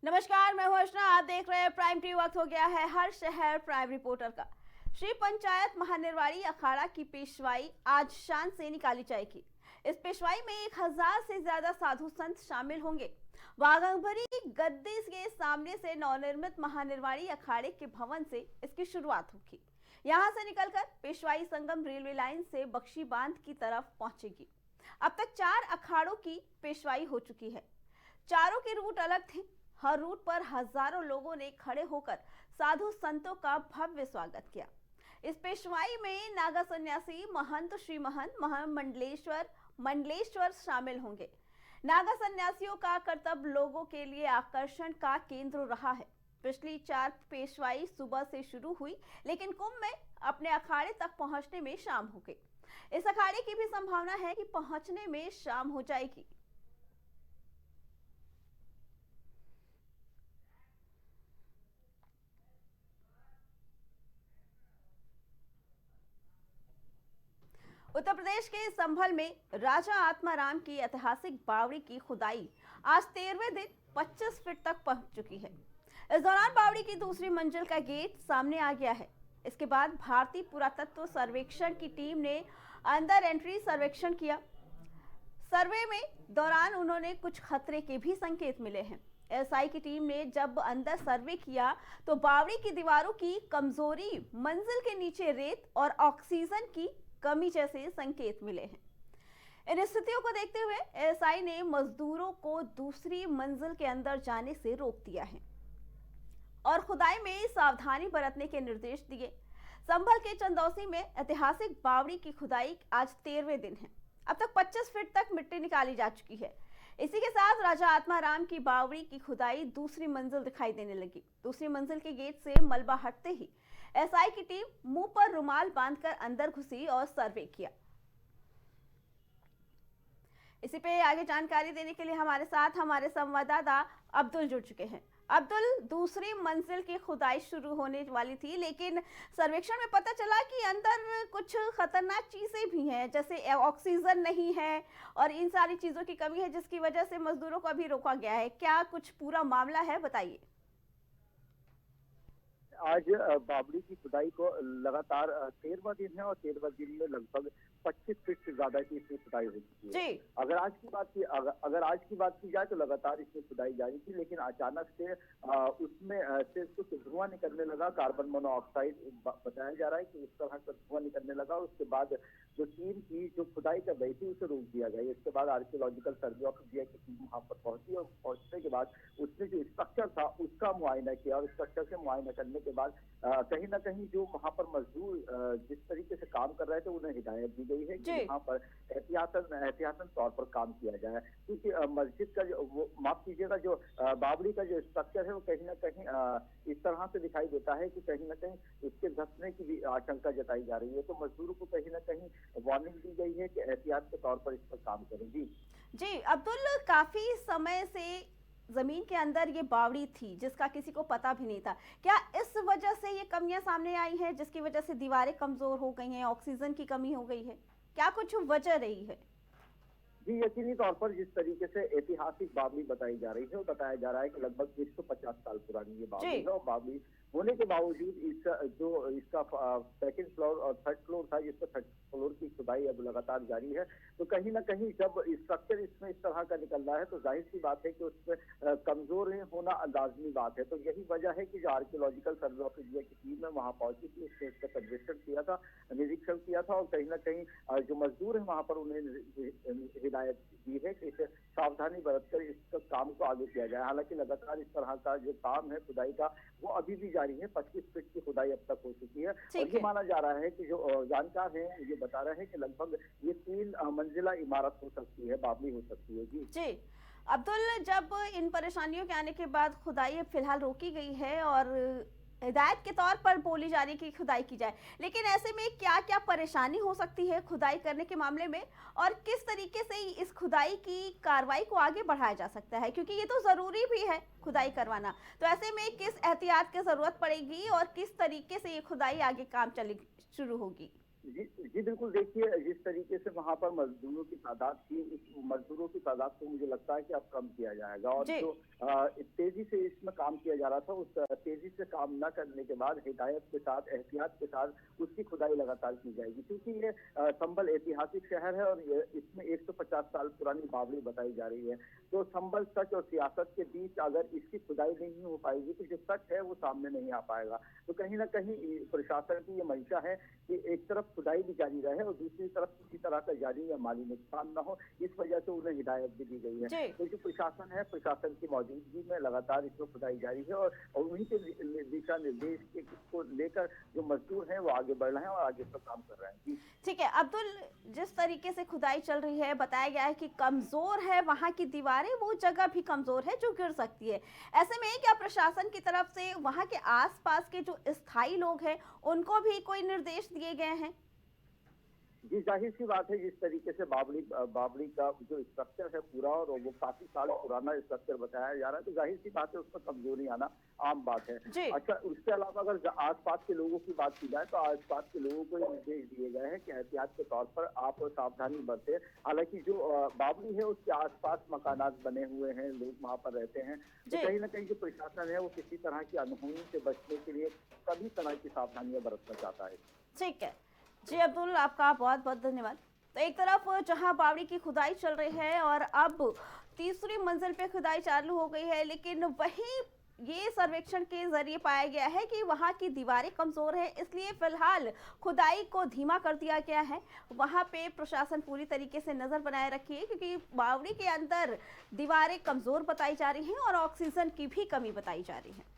नमस्कार, मैं हूं अर्चना। आप देख रहे हैं प्राइम टी। वक्त हो गया है हर शहर प्राइम रिपोर्टर का। श्री पंचायत महानिर्वाणी अखाड़ा की पेशवाई आज शान से निकाली जाएगी। इस पेशवाई में 1000 से ज्यादा साधु संत शामिल होंगे। वाघंबरी गद्दी के सामने से नवनिर्मित महानिर्वाणी अखाड़े के भवन से इसकी शुरुआत होगी। यहां से निकलकर पेशवाई संगम रेलवे लाइन से बख्शी बांध की तरफ पहुंचेगी। अब तक 4 अखाड़ों की पेशवाई हो चुकी है। चारों के रूट अलग थे। हर रूट पर हजारों लोगों ने खड़े होकर साधु संतों का भव्य स्वागत किया। इस पेशवाई में नागा सन्यासी महंत श्री महंत मंडलेश्वर शामिल होंगे। नागा सन्यासियों का कर्तव्य लोगों के लिए आकर्षण का केंद्र रहा है। पिछली 4 पेशवाई सुबह से शुरू हुई, लेकिन कुंभ में अपने अखाड़े तक पहुंचने में शाम हो गई। इस अखाड़े की भी संभावना है कि पहुंचने में शाम हो जाएगी। उत्तर प्रदेश के संभल में राजा आत्माराम की ऐतिहासिक बावड़ी की खुदाई आज 13वें दिन 25 फीट तक पहुंच चुकी है। इस दौरान बावड़ी की दूसरी मंजिल का गेट सामने आ गया है। इसके बाद भारतीय पुरातत्व सर्वेक्षण की टीम ने अंदर एंट्री सर्वेक्षण किया। सर्वे में दौरान उन्होंने कुछ खतरे के भी संकेत मिले हैं। एसआई की टीम ने जब अंदर सर्वे किया तो बावड़ी की दीवारों की कमजोरी, मंजिल के नीचे रेत और ऑक्सीजन की कमी जैसे संकेत मिले हैं। इन स्थितियों को देखते हुए एसआई ने मजदूरों को दूसरी मंजिल के अंदर जाने से रोक दिया है और खुदाई में सावधानी बरतने के निर्देश दिए। संभल के चंदौसी में ऐतिहासिक बावड़ी की खुदाई आज 13वें दिन है। अब तक 25 फीट तक मिट्टी निकाली जा चुकी है। इसी के साथ राजा आत्माराम की बावड़ी की खुदाई दूसरी मंजिल दिखाई देने लगी। दूसरी मंजिल के गेट से मलबा हटते ही एसआई की टीम मुंह पर रुमाल बांधकर अंदर घुसी और सर्वे किया। इसी पे आगे जानकारी देने के लिए हमारे साथ हमारे संवाददाता अब्दुल जुड़ चुके हैं। अब्दुल, दूसरी मंजिल की खुदाई शुरू होने वाली थी, लेकिन सर्वेक्षण में पता चला कि अंदर कुछ खतरनाक चीजें भी हैं, जैसे ऑक्सीजन नहीं है और इन सारी चीजों की कमी है, जिसकी वजह से मजदूरों को अभी रोका गया है। क्या कुछ पूरा मामला है, बताइए। आज बावड़ी की खुदाई को लगातार 13वां दिन है और 13वां दिन में लगभग 25 फीट से ज्यादा की इसमें खुदाई हो चुकी है। अगर आज की बात की जाए तो लगातार इसमें खुदाई जारी थी, लेकिन अचानक से उसमें से कुछ धुआं निकलने लगा। कार्बन मोनोऑक्साइड बताया जा रहा है कि इस तरह का धुआं निकलने लगा। उसके बाद जो टीम की जो खुदाई कर रही थी उसे रोक दिया गया। इसके बाद आर्कियोलॉजिकल सर्वे ऑफ इंडिया की टीम वहां पर पहुंची और पहुंचने के बाद उसने जो स्ट्रक्चर था उसका मुआयना किया और स्ट्रक्चर से मुआयना करने के बाद कहीं ना कहीं जो वहां पर मजदूर जिस तरीके से काम कर रहे थे उन्हें हिदायत दी गई है कि यहाँ पर एहतियातन तौर पर काम किया जाए, क्योंकि मस्जिद का जो वो माफ कीजिएगा जो बावड़ी का जो स्ट्रक्चर है वो कहीं ना कहीं इस तरह से दिखाई देता है कि कहीं ना कहीं उसके धंसने की भी आशंका जताई जा रही है। तो मजदूरों को कहीं ना कहीं वार्निंग दी गई है कि एहतियात के तौर पर इस पर काम करेंगी। जी अब्दुल, काफी समय से जमीन के अंदर ये बावड़ी थी जिसका किसी को पता भी नहीं था। क्या इस वजह से ये कमियां सामने आई हैं, जिसकी वजह से दीवारें कमजोर हो गई हैं, ऑक्सीजन की कमी हो गई है? क्या कुछ वजह रही है? जी, यकीनी तौर पर जिस तरीके से ऐतिहासिक बावड़ी बताई जा रही है, वो बताया जा रहा है कि लगभग 150 साल पुरानी ये बावड़ी है और बावड़ी होने के बावजूद इसका सेकंड फ्लोर और थर्ड फ्लोर था, जिसका थर्ड फ्लोर की खुदाई अब लगातार जारी है। तो कहीं ना कहीं जब स्ट्रक्चर इसमें इस तरह का निकल रहा है तो जाहिर सी बात है कि उसमें कमजोर होना लाजमी बात है। तो यही वजह है कि जो आर्कियोलॉजिकल सर्वे ऑफ इंडिया की टीम है वहां पहुंची थी, उसने इसका सर्वेक्षण किया था, निरीक्षण किया था और कहीं ना कहीं जो मजदूर है वहां पर उन्हें हिदायत दी है कि इसे सावधानी बरतकर इस काम को आगे किया जाए। हालांकि लगातार इस तरह का जो काम है खुदाई का वो अभी भी जारी है। 25 फीट की खुदाई अब तक हो चुकी है और ये माना जा रहा है कि जो जानकार हैं ये बता रहे हैं कि लगभग ये 3 मंजिला इमारत हो सकती है, बावड़ी हो सकती है। जी अब्दुल, जब इन परेशानियों के आने के बाद खुदाई फिलहाल रोकी गई है और हिदायत के तौर पर बोली जा रही है कि खुदाई की जाए, लेकिन ऐसे में क्या क्या परेशानी हो सकती है खुदाई करने के मामले में और किस तरीके से इस खुदाई की कार्रवाई को आगे बढ़ाया जा सकता है, क्योंकि ये तो जरूरी भी है खुदाई करवाना। तो ऐसे में किस एहतियात की जरूरत पड़ेगी और किस तरीके से ये खुदाई आगे काम चले शुरू होगी? जी जी बिल्कुल। देखिए, जिस तरीके से वहाँ पर मजदूरों की तादाद थी, उस मजदूरों की तादाद को मुझे लगता है कि अब कम किया जाएगा, और जी। जो तेजी से इसमें काम किया जा रहा था, उस तेजी से काम न करने के बाद हिदायत के साथ, एहतियात के साथ उसकी खुदाई लगातार की जाएगी, क्योंकि ये संभल ऐतिहासिक शहर है और इसमें 150 साल पुरानी बावड़ी बताई जा रही है। तो संभल सच और सियासत के बीच अगर इसकी खुदाई नहीं हो पाएगी तो जो सच है वो सामने नहीं आ पाएगा। तो कहीं ना कहीं प्रशासन की ये मंशा है कि एक तरफ खुदाई भी जारी रहे और दूसरी तरफ किसी तरह का जानी या माली नुकसान न हो, इस वजह से उन्हें हिदायत भी दी गई है। तो जो प्रशासन है, प्रशासन की मौजूदगी में लगातार इसमें खुदाई जारी है, और उन्हीं के दिशा निर्देश को लेकर जो मजदूर हैं वो आगे बढ़ रहे हैं और आगे पर काम कर रहे हैं। ठीक है अब्दुल, जिस तरीके से खुदाई चल रही है, बताया गया है कि कमजोर है वहां की दीवारें, वो जगह भी कमजोर है जो गिर सकती है। ऐसे में क्या प्रशासन की तरफ से वहां के आसपास के जो स्थायी लोग हैं उनको भी कोई निर्देश दिए गए हैं? जी, जाहिर सी बात है, जिस तरीके से बावड़ी का जो स्ट्रक्चर है पूरा, और वो काफी साल पुराना स्ट्रक्चर बताया जा रहा है, तो जाहिर सी बात है उसमें कमजोरी आना आम बात है। अच्छा, उसके अलावा अगर आसपास के लोगों की बात की जाए तो आसपास के लोगों को निर्देश दिए गए हैं कि एहतियात के तौर पर आप सावधानी बरतें। हालांकि जो बावड़ी है उसके आसपास मकानात बने हुए हैं, लोग वहाँ पर रहते हैं, तो कहीं ना कहीं जो प्रशासन है वो किसी तरह की अनहोनी से बचने के लिए सभी तरह की सावधानियां बरतना चाहता है। ठीक है जी अब्दुल, आपका बहुत बहुत धन्यवाद। तो एक तरफ जहां बावड़ी की खुदाई चल रही है और अब तीसरी मंजिल पे खुदाई चालू हो गई है, लेकिन वहीं ये सर्वेक्षण के जरिए पाया गया है कि वहां की दीवारें कमजोर हैं, इसलिए फिलहाल खुदाई को धीमा कर दिया गया है। वहां पे प्रशासन पूरी तरीके से नजर बनाए रखी है, क्योंकि बावड़ी के अंदर दीवारें कमजोर बताई जा रही हैं और ऑक्सीजन की भी कमी बताई जा रही है।